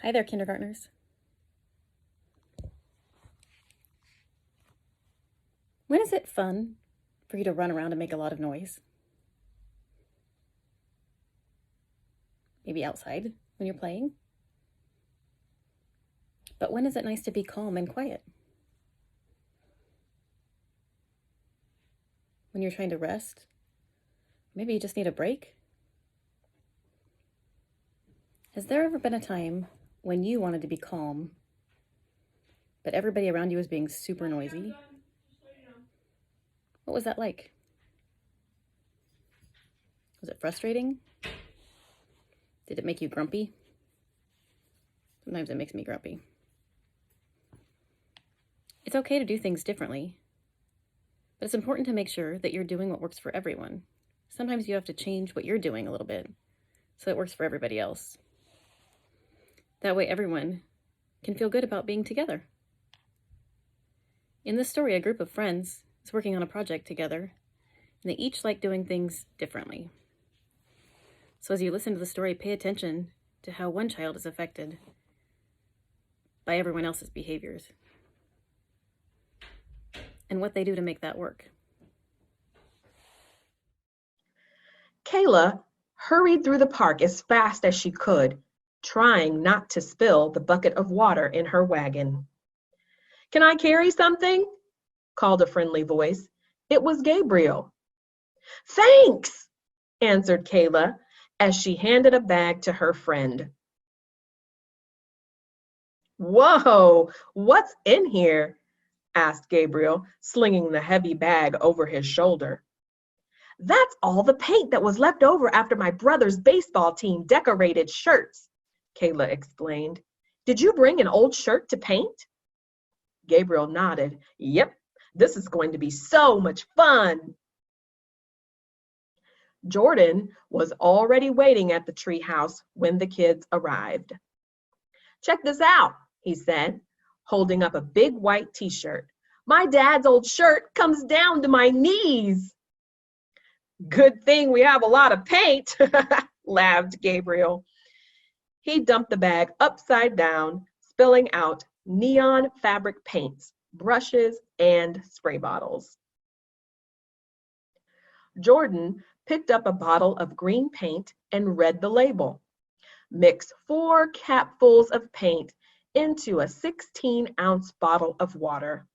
Hi there, kindergartners. When is it fun for you to run around and make a lot of noise? Maybe outside when you're playing. But when is it nice to be calm and quiet? When you're trying to rest? Maybe you just need a break? Has there ever been a time when you wanted to be calm, but everybody around you was being super noisy? What was that like? Was it frustrating? Did it make you grumpy? Sometimes it makes me grumpy. It's okay to do things differently, but it's important to make sure that you're doing what works for everyone. Sometimes you have to change what you're doing a little bit so it works for everybody else. That way everyone can feel good about being together. In this story, a group of friends is working on a project together, and they each like doing things differently. So as you listen to the story, pay attention to how one child is affected by everyone else's behaviors and what they do to make that work. Kayla hurried through the park as fast as she could, trying not to spill the bucket of water in her wagon. "Can I carry something?" called a friendly voice. It was Gabriel. "Thanks," answered Kayla as she handed a bag to her friend. "Whoa, what's in here?" asked Gabriel, slinging the heavy bag over his shoulder. "That's all the paint that was left over after my brother's baseball team decorated shirts," Kayla explained. "Did you bring an old shirt to paint?" Gabriel nodded. "Yep, this is going to be so much fun." Jordan was already waiting at the treehouse when the kids arrived. "Check this out," he said, holding up a big white t-shirt. "My dad's old shirt comes down to my knees." "Good thing we have a lot of paint," laughed Gabriel. He dumped the bag upside down, spilling out neon fabric paints, brushes, and spray bottles. Jordan picked up a bottle of green paint and read the label. "Mix 4 capfuls of paint into a 16-ounce bottle of water."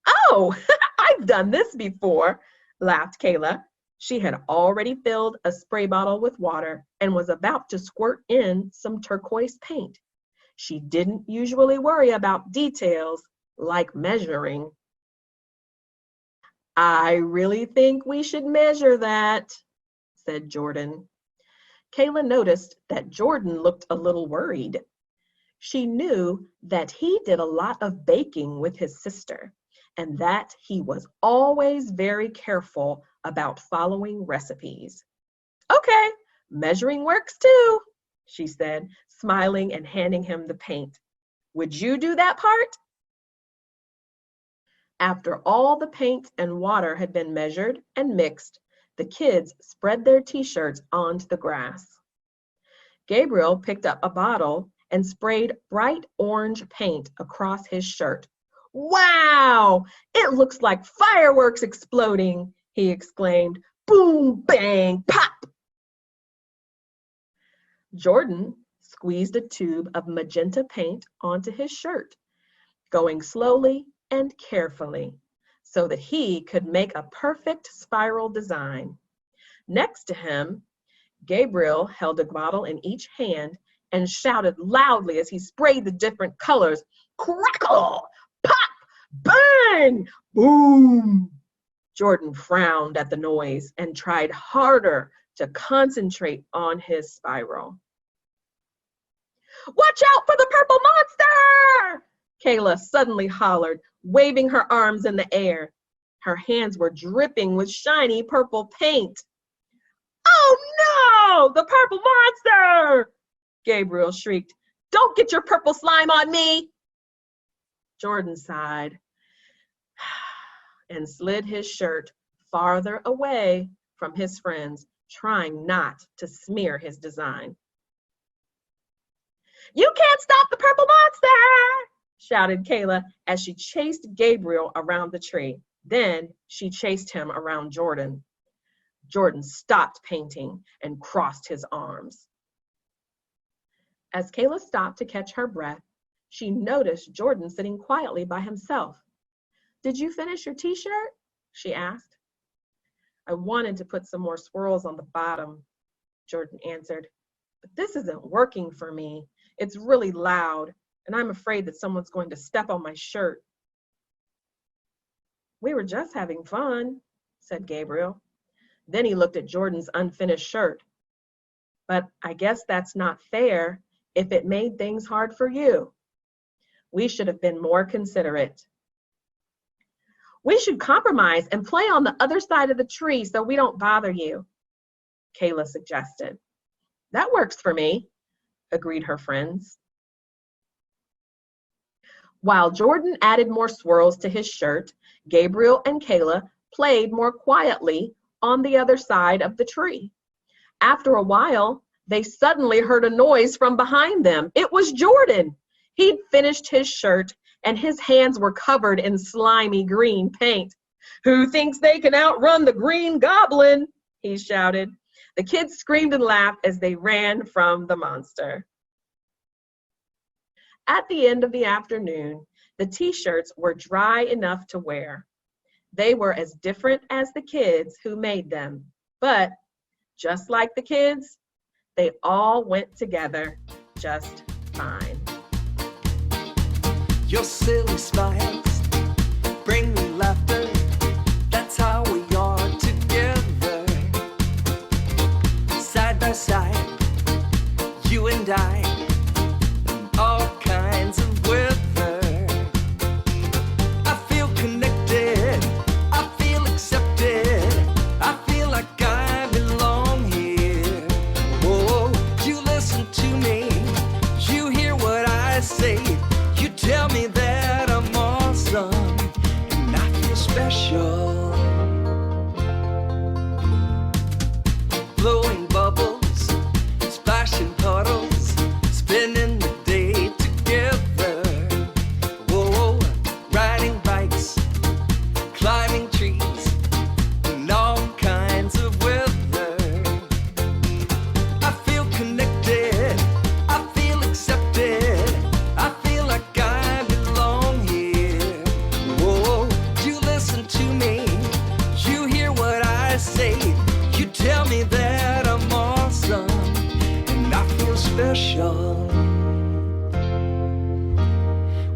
"Oh, I've done this before," laughed Kayla. She had already filled a spray bottle with water and was about to squirt in some turquoise paint. She didn't usually worry about details like measuring. "I really think we should measure that," said Jordan. Kayla noticed that Jordan looked a little worried. She knew that he did a lot of baking with his sister, and that he was always very careful about following recipes. "Okay, measuring works too," she said, smiling and handing him the paint. "Would you do that part?" After all the paint and water had been measured and mixed, the kids spread their t-shirts onto the grass. Gabriel picked up a bottle and sprayed bright orange paint across his shirt. "Wow, it looks like fireworks exploding," he exclaimed. "Boom, bang, pop." Jordan squeezed a tube of magenta paint onto his shirt, going slowly and carefully so that he could make a perfect spiral design. Next to him, Gabriel held a bottle in each hand and shouted loudly as he sprayed the different colors. "Crackle! Pop! Bang! Boom!" Jordan frowned at the noise and tried harder to concentrate on his spiral. "Watch out for the purple monster!" Kayla suddenly hollered, waving her arms in the air. Her hands were dripping with shiny purple paint. "Oh no, the purple monster!" Gabriel shrieked. "Don't get your purple slime on me!" Jordan sighed and slid his shirt farther away from his friends, trying not to smear his design. "You can't stop the purple monster!" shouted Kayla as she chased Gabriel around the tree. Then she chased him around Jordan. Jordan stopped painting and crossed his arms. As Kayla stopped to catch her breath, she noticed Jordan sitting quietly by himself. "Did you finish your t-shirt?" she asked. "I wanted to put some more swirls on the bottom," Jordan answered, "but this isn't working for me. It's really loud, and I'm afraid that someone's going to step on my shirt." "We were just having fun," said Gabriel. Then he looked at Jordan's unfinished shirt. "But I guess that's not fair if it made things hard for you. We should have been more considerate." "We should compromise and play on the other side of the tree so we don't bother you," Kayla suggested. "That works for me," agreed her friends. While Jordan added more swirls to his shirt, Gabriel and Kayla played more quietly on the other side of the tree. After a while, they suddenly heard a noise from behind them. It was Jordan. He'd finished his shirt and his hands were covered in slimy green paint. "Who thinks they can outrun the Green Goblin?" he shouted. The kids screamed and laughed as they ran from the monster. At the end of the afternoon, the t-shirts were dry enough to wear. They were as different as the kids who made them, but just like the kids, they all went together just fine. Your silly smiles bring me laughter. That's how we are together. Side by side, you and I, in all kinds of weather. I feel connected, I feel accepted, I feel like I belong here. Oh, you listen to me, you hear what I say. You tell me that I'm awesome, and I feel special. Blowing bubbles, splashing puddles, spending the day together. Whoa, riding bikes, climbing trees, in all kinds of weather. I feel connected, I feel accepted, I feel like I belong here. Whoa, you listen to me, you hear what I say. You tell me that I'm awesome, and I feel special.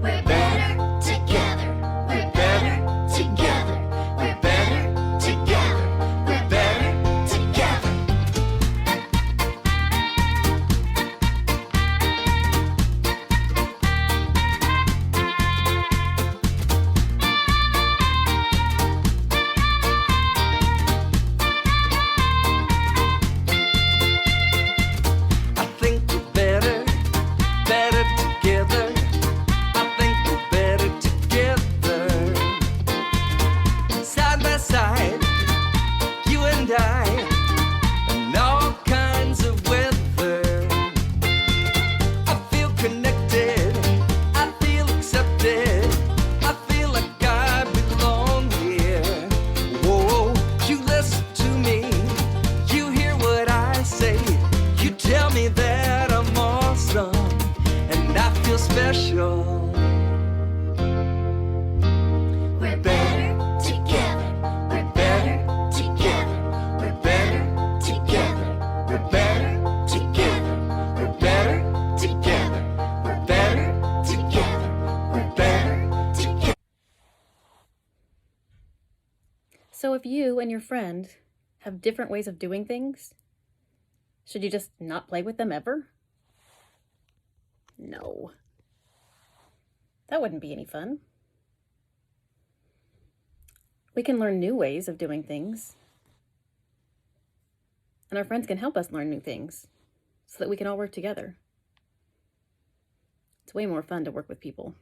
We're better together. We're better together. We're better together. We're better together. I think we're better, better together. I think we're better together. Side by side, you and I, in all kinds of weather. I feel connected, I feel accepted, I feel like I belong here. Whoa, you listen to me, you hear what I say. You tell me that I'm awesome, and I feel special. We're better together. We're better together. We're better together. We're better together. We're better together. We're better together. We're better together. So if you and your friend have different ways of doing things, should you just not play with them ever? No. That wouldn't be any fun. We can learn new ways of doing things. And our friends can help us learn new things so that we can all work together. It's way more fun to work with people.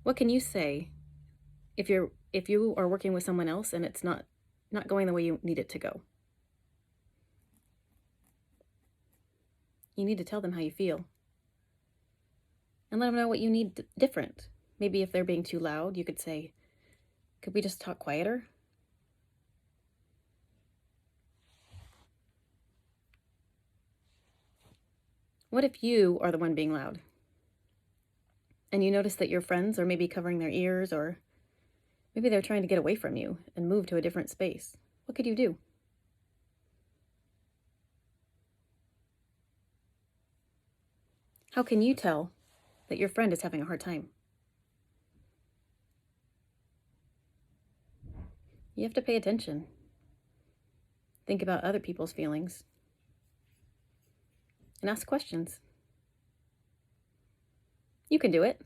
What can you say if you are working with someone else and it's not going the way you need it to go? You need to tell them how you feel. And let them know what you need different. Maybe if they're being too loud, you could say, could we just talk quieter? What if you are the one being loud? And you notice that your friends are maybe covering their ears, or maybe they're trying to get away from you and move to a different space. What could you do? How can you tell that your friend is having a hard time? You have to pay attention. Think about other people's feelings. And ask questions. You can do it.